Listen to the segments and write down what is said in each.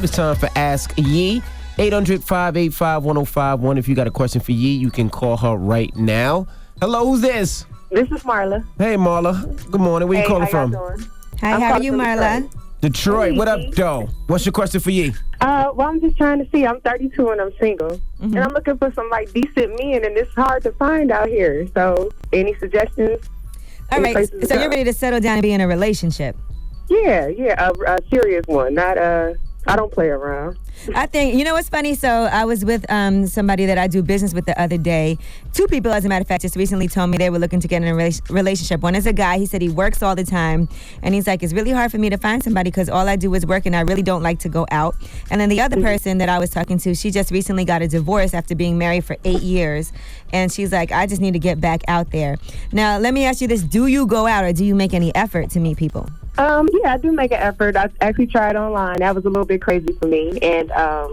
It's time for Ask Yee. 800-585-1051. If you got a question for Yee, you can call her right now. Hello, who's this? This is Marla. Hey, Marla. Good morning. Where you calling from? Doing? Hi, how are you, Marla? Detroit. Hey. What up, though? What's your question for Yee? Well, I'm just trying to see. I'm 32 and I'm single. And I'm looking for some, decent men, and it's hard to find out here. So, any suggestions? All right, so you're ready to settle down and be in a relationship? Yeah, a serious one. Not, I don't play around. I think, you know what's funny? So I was with somebody that I do business with the other day. Two people, as a matter of fact, just recently told me they were looking to get in a relationship. One is a guy. He said he works all the time. And he's like, it's really hard for me to find somebody because all I do is work and I really don't like to go out. And then the other person that I was talking to, she just recently got a divorce after being married for 8 years. And she's like, I just need to get back out there. Now, let me ask you this. Do you go out or do you make any effort to meet people? Yeah, I do make an effort. I actually tried online. That was a little bit crazy for me. And I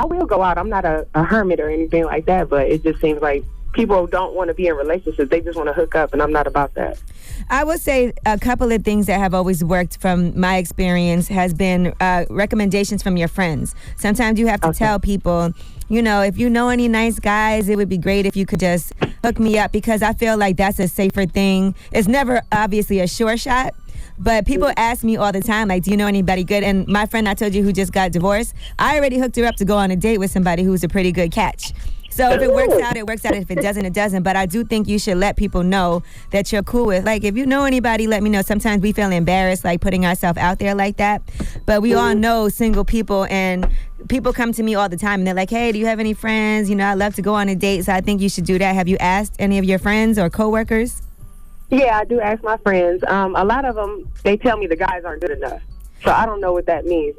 will go out. I'm not a hermit or anything like that, but it just seems like people don't want to be in relationships. They just want to hook up, and I'm not about that. I would say a couple of things that have always worked from my experience has been recommendations from your friends. Sometimes you have to tell people, if you know any nice guys, it would be great if you could just hook me up, because I feel like that's a safer thing. It's never obviously a sure shot. But people ask me all the time, like, do you know anybody good? And my friend I told you who just got divorced, I already hooked her up to go on a date with somebody who's a pretty good catch. So if it works out, it works out. If it doesn't, it doesn't. But I do think you should let people know that you're cool with. Like, if you know anybody, let me know. Sometimes we feel embarrassed, like, putting ourselves out there like that. But we all know single people, and people come to me all the time, and they're like, hey, do you have any friends? I'd love to go on a date, so I think you should do that. Have you asked any of your friends or coworkers? Yeah, I do ask my friends. A lot of them, they tell me the guys aren't good enough. So I don't know what that means.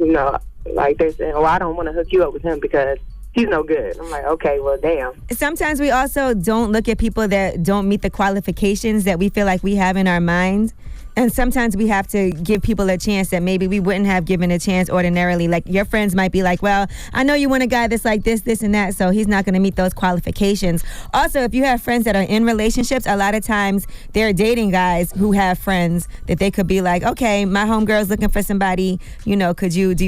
Like they're saying, I don't want to hook you up with him because he's no good. I'm like, okay, well, damn. Sometimes we also don't look at people that don't meet the qualifications that we feel like we have in our minds. And sometimes we have to give people a chance that maybe we wouldn't have given a chance ordinarily. Like, your friends might be like, well, I know you want a guy that's like this, and that, so he's not going to meet those qualifications. Also, if you have friends that are in relationships, a lot of times they're dating guys who have friends that they could be like, okay, my homegirl's looking for somebody, do you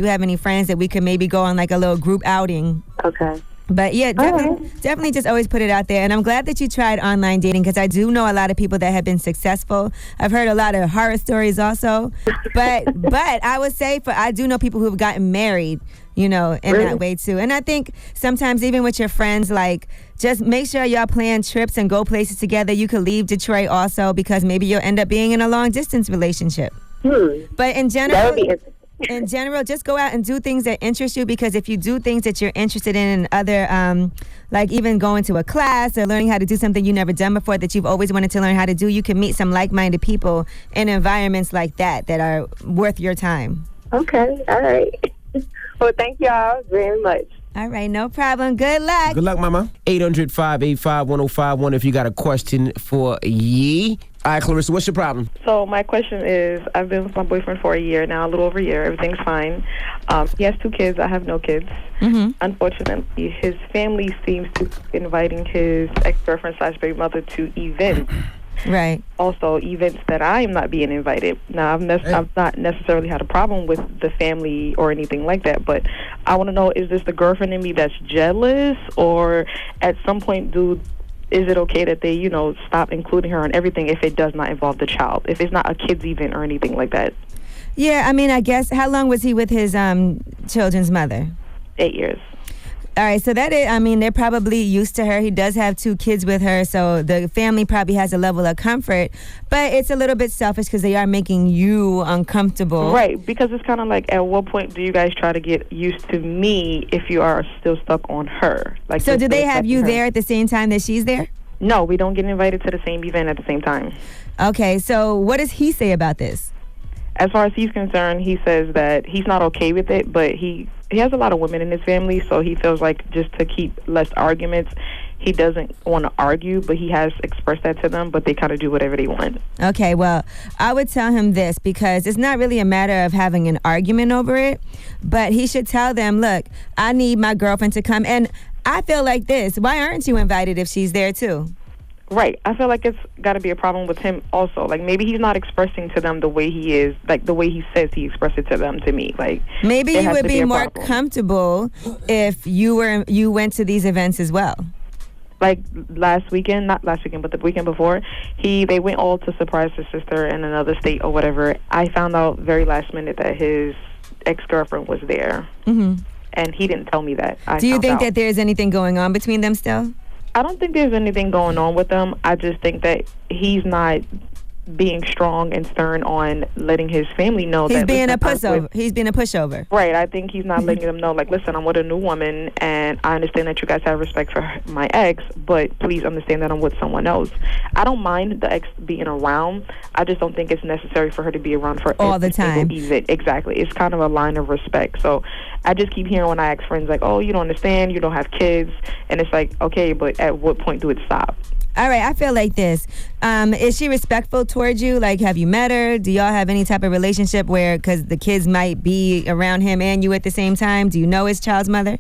have any friends that we could maybe go on like a little group outing? Okay. But yeah, definitely just always put it out there. And I'm glad that you tried online dating, because I do know a lot of people that have been successful. I've heard a lot of horror stories also. But I would say I do know people who have gotten married, in that way too. And I think sometimes even with your friends, like, just make sure y'all plan trips and go places together. You could leave Detroit also, because maybe you'll end up being in a long distance relationship. But in general, just go out and do things that interest you, because if you do things that you're interested in, and other, like even going to a class or learning how to do something you've never done before that you've always wanted to learn how to do, you can meet some like-minded people in environments like that are worth your time. Okay, all right. Well, thank y'all very much. All right, no problem. Good luck. Good luck, Mama. 800-585-1051 if you got a question for Yee. All right, Clarissa, what's your problem? So my question is, I've been with my boyfriend for a year now, a little over a year. Everything's fine. He has 2 kids. I have no kids. Unfortunately, his family seems to be inviting his ex-girlfriend / baby mother to events. Right. Also, events that I am not being invited. Now, I've not necessarily had a problem with the family or anything like that, but I want to know, is this the girlfriend in me that's jealous, or at some point, is it okay that they, stop including her on everything if it does not involve the child, if it's not a kid's event or anything like that? Yeah, I mean, I guess, how long was he with his children's mother? 8 years. All right, so they're probably used to her. He does have 2 kids with her, so the family probably has a level of comfort. But it's a little bit selfish because they are making you uncomfortable. Right, because it's kind of like, at what point do you guys try to get used to me if you are still stuck on her? Like, so do they have you there at the same time that she's there? No, we don't get invited to the same event at the same time. Okay, so what does he say about this? As far as he's concerned, he says that he's not okay with it, but he has a lot of women in his family, so he feels like just to keep less arguments, he doesn't want to argue, but he has expressed that to them, but they kind of do whatever they want. Okay, well, I would tell him this, because it's not really a matter of having an argument over it, but he should tell them, look, I need my girlfriend to come, and I feel like this. Why aren't you invited if she's there too? Right. I feel like it's got to be a problem with him also. Like, maybe he's not expressing to them the way he is, like the way he says he expressed it to them to me. Like, maybe you would be more problem. comfortable if you went to these events as well. Like last weekend, not last weekend, but the weekend before, they went all to surprise his sister in another state or whatever. I found out very last minute that his ex-girlfriend was there, and he didn't tell me that. Do you think that there's anything going on between them still? I don't think there's anything going on with them. I just think that he's not being strong and stern on letting his family know he's that being a pushover. He's being a pushover. Right. I think he's not letting them know, like, listen, I'm with a new woman, and I understand that you guys have respect for my ex, but please understand that I'm with someone else. I don't mind the ex being around. I just don't think it's necessary for her to be around for all the time. Exactly. It's kind of a line of respect. So I just keep hearing when I ask friends, like, oh, you don't understand, you don't have kids, and it's like, okay, but at what point do it stop? All right, I feel like this. Is she respectful towards you? Like, have you met her? Do y'all have any type of relationship where, because the kids might be around him and you at the same time? Do you know his child's mother?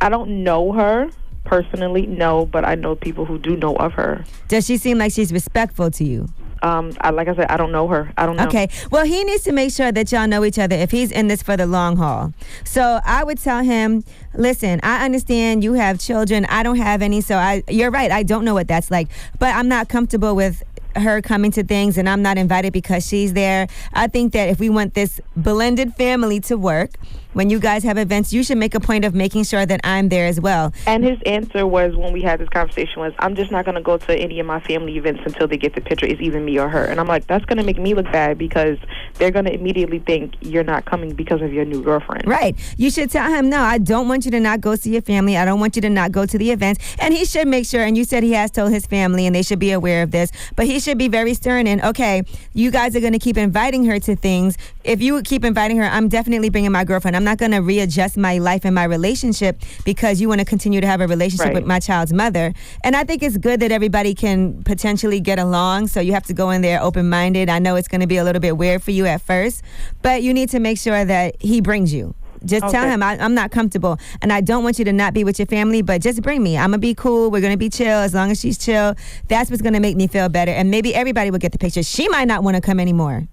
I don't know her personally, no, but I know people who do know of her. Does she seem like she's respectful to you? Like I said, I don't know her. I don't know. Okay. Well, he needs to make sure that y'all know each other if he's in this for the long haul. So I would tell him, listen, I understand you have children. I don't have any, so you're right. I don't know what that's like. But I'm not comfortable with her coming to things and I'm not invited because she's there. I think that if we want this blended family to work, when you guys have events, you should make a point of making sure that I'm there as well. And his answer was, when we had this conversation, was, I'm just not going to go to any of my family events until they get the picture. It's either me or her. And I'm like, that's going to make me look bad because they're going to immediately think you're not coming because of your new girlfriend. Right. You should tell him, no, I don't want you to not go see your family. I don't want you to not go to the events. And he should make sure, and you said he has told his family and they should be aware of this, but he should be very stern and, okay, you guys are going to keep inviting her to things. If you keep inviting her, I'm definitely bringing my girlfriend. I'm not going to readjust my life and my relationship because you want to continue to have a relationship with my child's mother. And I think it's good that everybody can potentially get along, so you have to go in there open-minded. I know it's going to be a little bit weird for you at first, but you need to make sure that he brings you. Just tell him, I'm not comfortable, and I don't want you to not be with your family, but just bring me. I'm going to be cool. We're going to be chill. As long as she's chill, that's what's going to make me feel better. And maybe everybody will get the picture. She might not want to come anymore.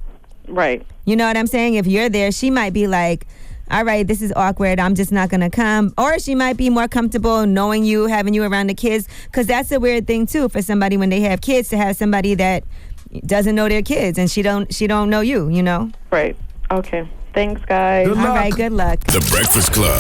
Right. You know what I'm saying? If you're there, she might be like, all right, this is awkward. I'm just not going to come. Or she might be more comfortable knowing you, having you around the kids, because that's a weird thing, too, for somebody when they have kids to have somebody that doesn't know their kids and she don't know you, you know? Right. Okay. Thanks, guys. Good luck. All right, good luck. The Breakfast Club.